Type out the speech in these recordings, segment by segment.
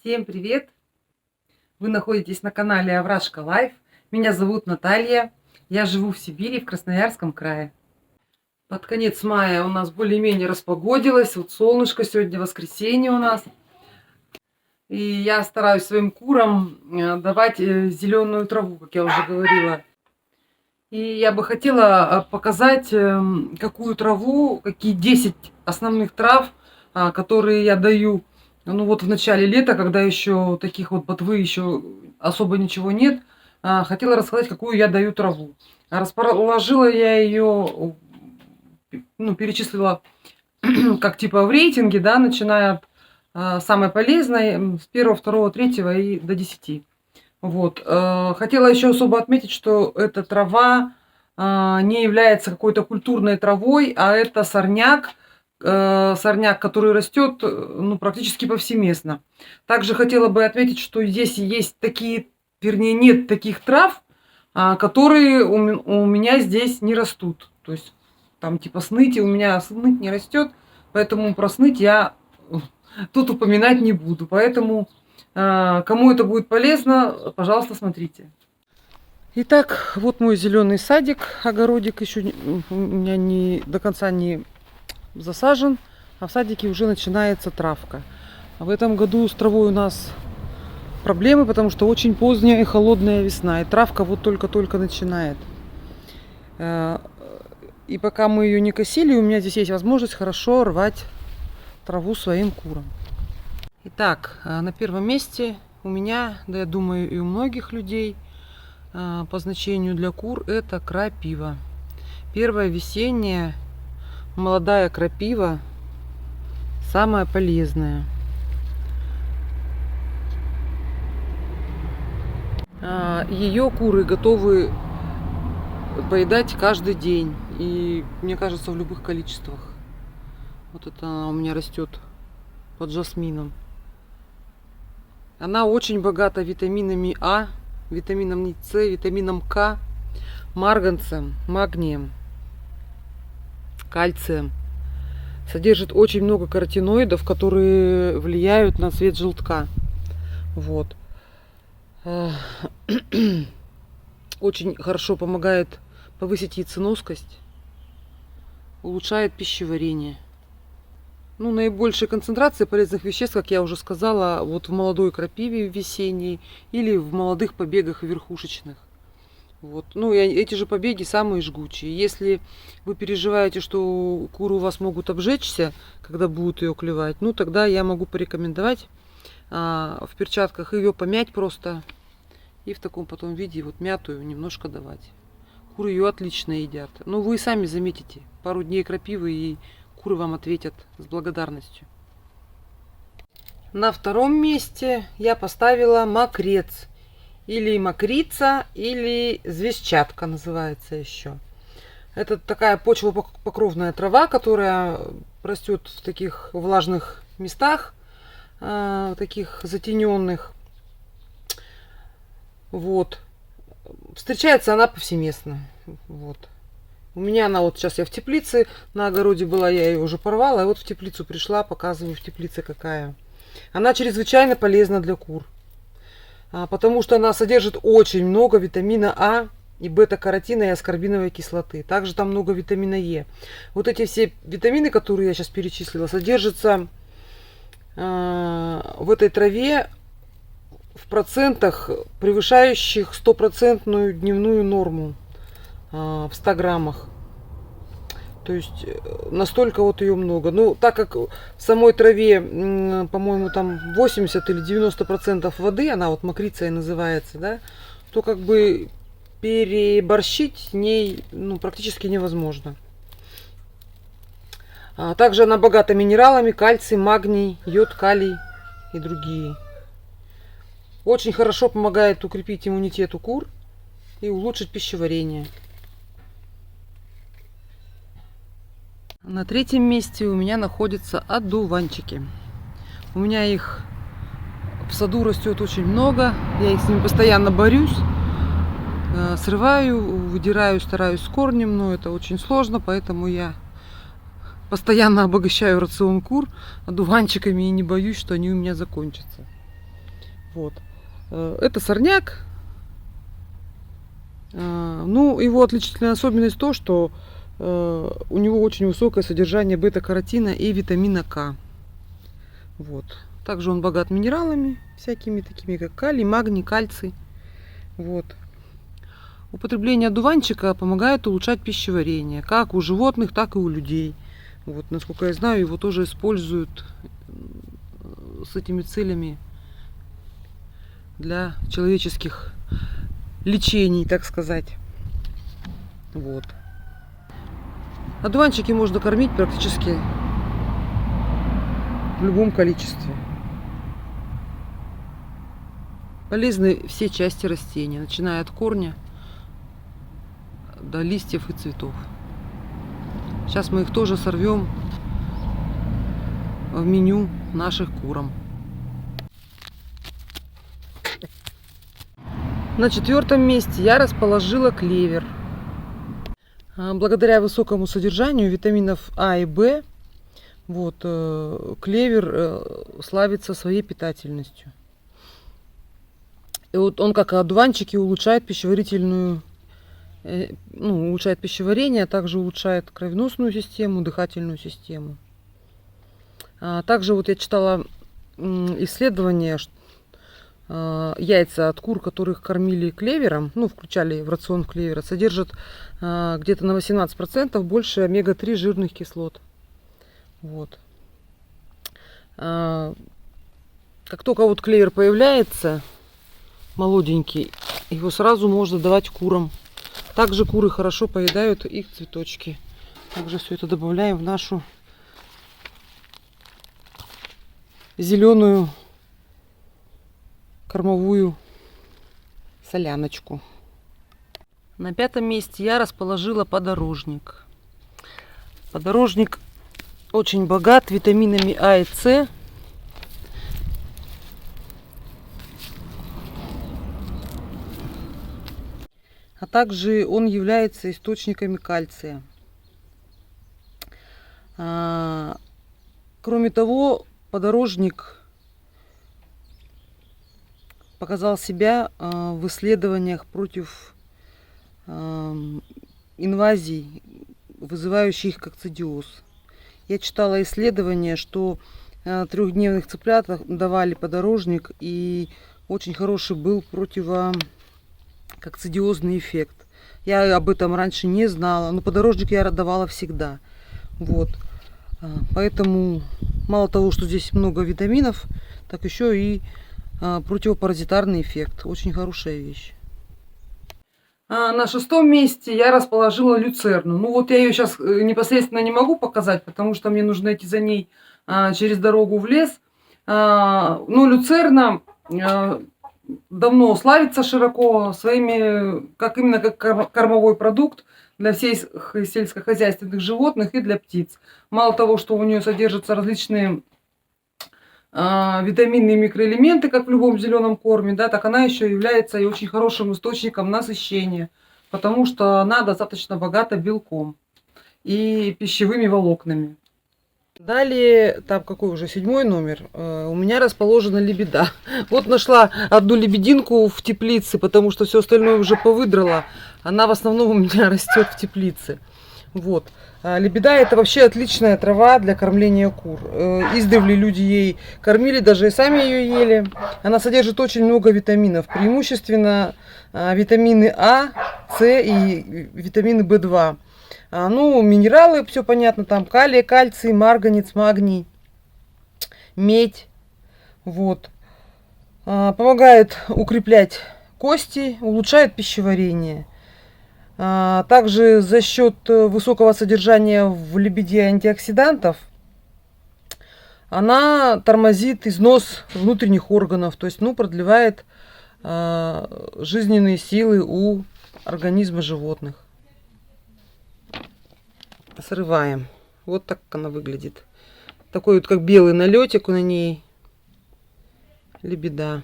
Всем привет! Вы находитесь на канале Овражка Лайф. Меня зовут Наталья. Я живу в Сибири, в Красноярском крае. Под конец мая у нас более-менее распогодилось. Вот солнышко, сегодня воскресенье у нас. И я стараюсь своим курам давать зеленую траву, как я уже говорила. И я бы хотела показать, какую траву, какие 10 основных трав, которые я даю. Ну вот в начале лета, когда еще таких вот ботвы еще особо ничего нет, хотела рассказать, какую я даю траву. Расположила я ее, ну, перечислила как типа в рейтинге, да, начиная от самой полезной, с 1, 2, 3 и до 10. Вот. Хотела еще особо отметить, что эта трава не является какой-то культурной травой, а это сорняк, который растет ну, практически повсеместно. Также хотела бы отметить, что здесь есть такие, вернее, нет таких трав, которые у меня здесь не растут. То есть там типа сныти, у меня сныть не растет, поэтому про сныть я тут упоминать не буду. Поэтому кому это будет полезно, пожалуйста, смотрите. Итак, вот мой зеленый садик, огородик еще у меня не до конца не засажен, а в садике уже начинается травка. В этом году с травой у нас проблемы, потому что очень поздняя и холодная весна, и травка вот только-только начинает. И пока мы ее не косили, у меня здесь есть возможность хорошо рвать траву своим курам. Итак, на первом месте у меня, да я думаю и у многих людей, по значению для кур, это крапива. Первая весенняя молодая крапива, самая полезная. Ее куры готовы поедать каждый день. И мне кажется, в любых количествах. Вот это она у меня растет под жасмином. Она очень богата витаминами А, витамином С, витамином К, марганцем, магнием, кальцием. Содержит очень много каротиноидов, которые влияют на цвет желтка. Вот. Очень хорошо помогает повысить яйценоскость, улучшает пищеварение. Ну, наибольшая концентрация полезных веществ, как я уже сказала, вот в молодой крапиве весенней или в молодых побегах верхушечных. Вот. Ну, и эти же побеги самые жгучие. Если вы переживаете, что куры у вас могут обжечься, когда будут ее клевать, ну, тогда я могу порекомендовать в перчатках ее помять просто и в таком потом виде вот мятую немножко давать. Куры ее отлично едят. Ну, вы сами заметите, пару дней крапивы и куры вам ответят с благодарностью. На втором месте я поставила мокрец. Или мокрица, или звездчатка называется еще. Это такая почвопокровная трава, которая растет в таких влажных местах, таких затененных. Вот. Встречается она повсеместно. Вот. У меня она вот сейчас я в теплице, на огороде была, я ее уже порвала, и вот в теплицу пришла, показываю в теплице какая. Она чрезвычайно полезна для кур, потому что она содержит очень много витамина А и бета-каротина и аскорбиновой кислоты. Также там много витамина Е. Вот эти все витамины, которые я сейчас перечислила, содержатся в этой траве в процентах, превышающих 100% дневную норму в 100 граммах. То есть настолько вот ее много. Ну, так как в самой траве, по-моему, там 80 или 90% воды, она вот мокрица и называется, да, то как бы переборщить с ней ну, практически невозможно. Также она богата минералами, кальций, магний, йод, калий и другие. Очень хорошо помогает укрепить иммунитет у кур и улучшить пищеварение. На третьем месте у меня находятся одуванчики. У меня их в саду растет очень много. Я их с ними постоянно борюсь. Срываю, выдираю, стараюсь с корнем, но это очень сложно, поэтому я постоянно обогащаю рацион кур одуванчиками и не боюсь, что они у меня закончатся. Вот. Это сорняк. Ну, его отличительная особенность то, что у него очень высокое содержание бета-каротина и витамина К. Вот. Также он богат минералами, всякими такими, как калий, магний, кальций. Вот. Употребление одуванчика помогает улучшать пищеварение, как у животных, так и у людей. Вот, насколько я знаю, его тоже используют с этими целями для человеческих лечений, так сказать. Вот. Одуванчики можно кормить практически в любом количестве. Полезны все части растения, начиная от корня до листьев и цветов. Сейчас мы их тоже сорвем в меню наших курам. На 4-м месте я расположила клевер. Благодаря высокому содержанию витаминов А и В, вот, клевер славится своей питательностью. И вот он, как и одуванчики, улучшает пищеварительную, улучшает пищеварение, а также улучшает кровеносную систему, дыхательную систему. Также вот я читала исследования, что яйца от кур, которых кормили клевером, включали в рацион клевера, содержат где-то на 18% больше омега-3 жирных кислот. Вот. Как только вот клевер появляется, молоденький, его сразу можно давать курам. Также куры хорошо поедают их цветочки. Также все это добавляем в нашу зеленую кормовую соляночку. На 5-м месте я расположила подорожник. Подорожник очень богат витаминами А и С. А также он является источниками кальция. Кроме того, подорожник показал себя в исследованиях против инвазий, вызывающих кокцидиоз. Я читала исследования, что 3-дневных цыплят давали подорожник, и очень хороший был противококцидиозный эффект. Я об этом раньше не знала, но подорожник я давала всегда. Вот. Поэтому мало того, что здесь много витаминов, так еще и противопаразитарный эффект. Очень хорошая вещь. На 6-м месте я расположила люцерну. Ну вот я ее сейчас непосредственно не могу показать, потому что мне нужно идти за ней через дорогу в лес. Но люцерна давно славится широко своими, именно как кормовой продукт для всех сельскохозяйственных животных и для птиц. Мало того, что у нее содержатся различные витаминные микроэлементы, как в любом зеленом корме, да, так она еще является и очень хорошим источником насыщения, потому что она достаточно богата белком и пищевыми волокнами. Далее, там какой уже 7-й номер, у меня расположена лебеда. Вот нашла одну лебединку в теплице, потому что все остальное уже повыдрала. Она в основном у меня растет в теплице. Вот. Лебеда — это вообще отличная трава для кормления кур. Издревле люди ей кормили, даже и сами ее ели. Она содержит очень много витаминов, преимущественно витамины А, С и витамины В2. Минералы, все понятно, там калий, кальций, марганец, магний, медь. Вот. Помогает укреплять кости, улучшает пищеварение. Также за счет высокого содержания в лебеде антиоксидантов она тормозит износ внутренних органов, то есть продлевает жизненные силы у организма животных. Срываем. Вот так она выглядит. Такой вот как белый налетик на ней. Лебеда.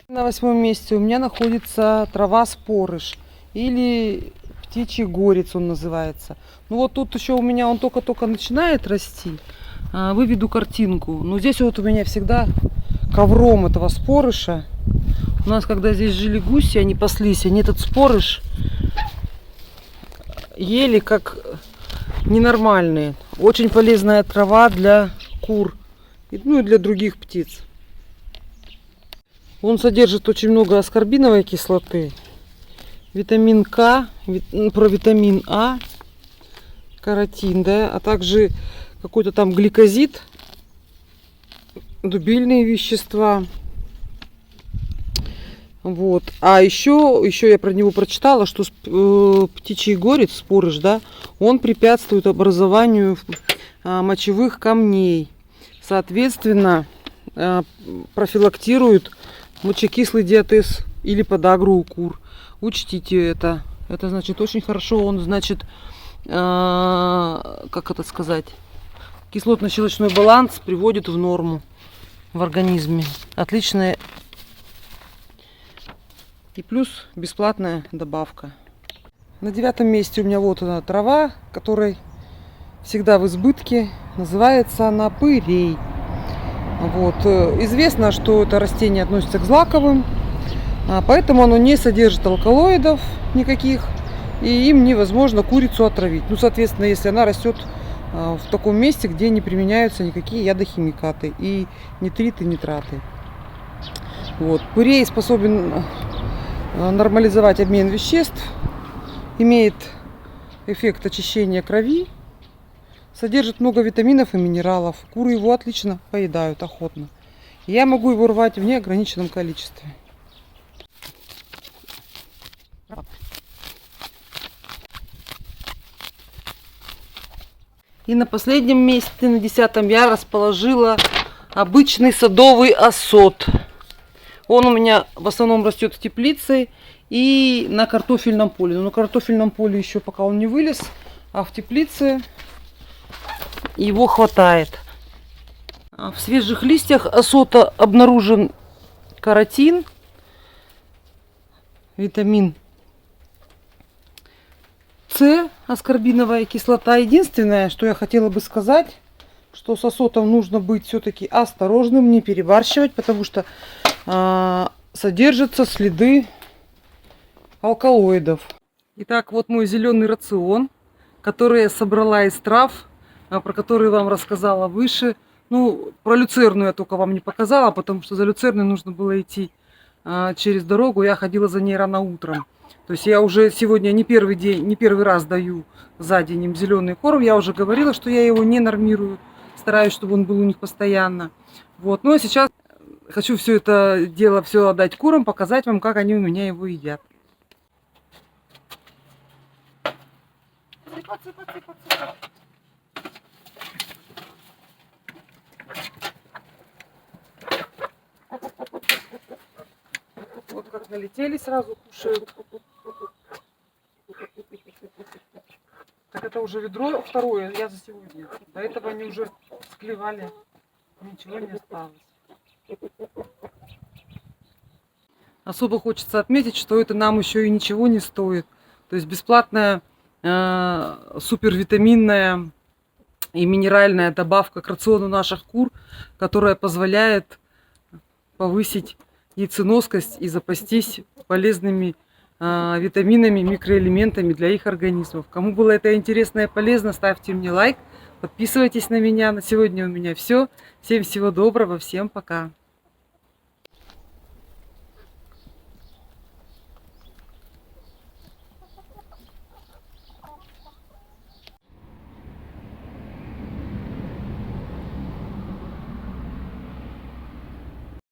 На 8-м месте у меня находится трава спорыш. Или птичий горец он называется. Вот тут еще у меня он только-только начинает расти. Выведу картинку. Но здесь вот у меня всегда ковром этого спорыша. У нас, когда здесь жили гуси, они паслись, они этот спорыш ели как ненормальные. Очень полезная трава для кур, ну и для других птиц. Он содержит очень много аскорбиновой кислоты, витамин К, провитамин А, каротин, да, а также какой-то там гликозид, дубильные вещества. Вот. А еще я про него прочитала, что птичий горец, спорыш, да, он препятствует образованию мочевых камней. Соответственно, профилактирует мочекислый диатез или подагру у кур. Учтите это. Это значит очень хорошо. Он, значит, как это сказать, кислотно-щелочной баланс приводит в норму в организме. Отличная и плюс бесплатная добавка. На 9-м месте у меня вот она трава, которой всегда в избытке. Называется она пырей. Вот. Известно, что это растение относится к злаковым, поэтому оно не содержит алкалоидов никаких, и им невозможно курицу отравить. Ну, соответственно, если она растет в таком месте, где не применяются никакие ядохимикаты и нитриты, нитраты. Вот. Пырей способен нормализовать обмен веществ, имеет эффект очищения крови, содержит много витаминов и минералов. Куры его отлично поедают охотно. Я могу его рвать в неограниченном количестве. И на последнем месте, на 10-м, я расположила обычный садовый осот. Он у меня в основном растет в теплице и на картофельном поле. Но на картофельном поле еще пока он не вылез, а в теплице его хватает. В свежих листьях осота обнаружен каротин, витамин С, аскорбиновая кислота. Единственное, что я хотела бы сказать, что с осотом нужно быть все-таки осторожным, не перебарщивать, потому что содержатся следы алкалоидов. Итак, вот мой зеленый рацион, который я собрала из трав, про которые вам рассказала выше. Ну, про люцерну я только вам не показала, потому что за люцерной нужно было идти через дорогу. Я ходила за ней рано утром. То есть я уже сегодня не первый день, не первый раз даю за день им зеленый корм. Я уже говорила, что я его не нормирую. Стараюсь, чтобы он был у них постоянно. Вот. Ну а сейчас хочу все это дело все отдать курам, показать вам, как они у меня его едят. Вот как налетели, сразу кушают. Так это уже ведро второе, я за сегодня. До этого они уже склевали, ничего не осталось. Особо хочется отметить, что это нам еще и ничего не стоит. То есть бесплатная супервитаминная и минеральная добавка к рациону наших кур, которая позволяет повысить яйценоскость и запастись полезными витаминами, микроэлементами для их организмов. Кому было это интересно и полезно, ставьте мне лайк, подписывайтесь на меня. На сегодня у меня все. Всем всего доброго, всем пока.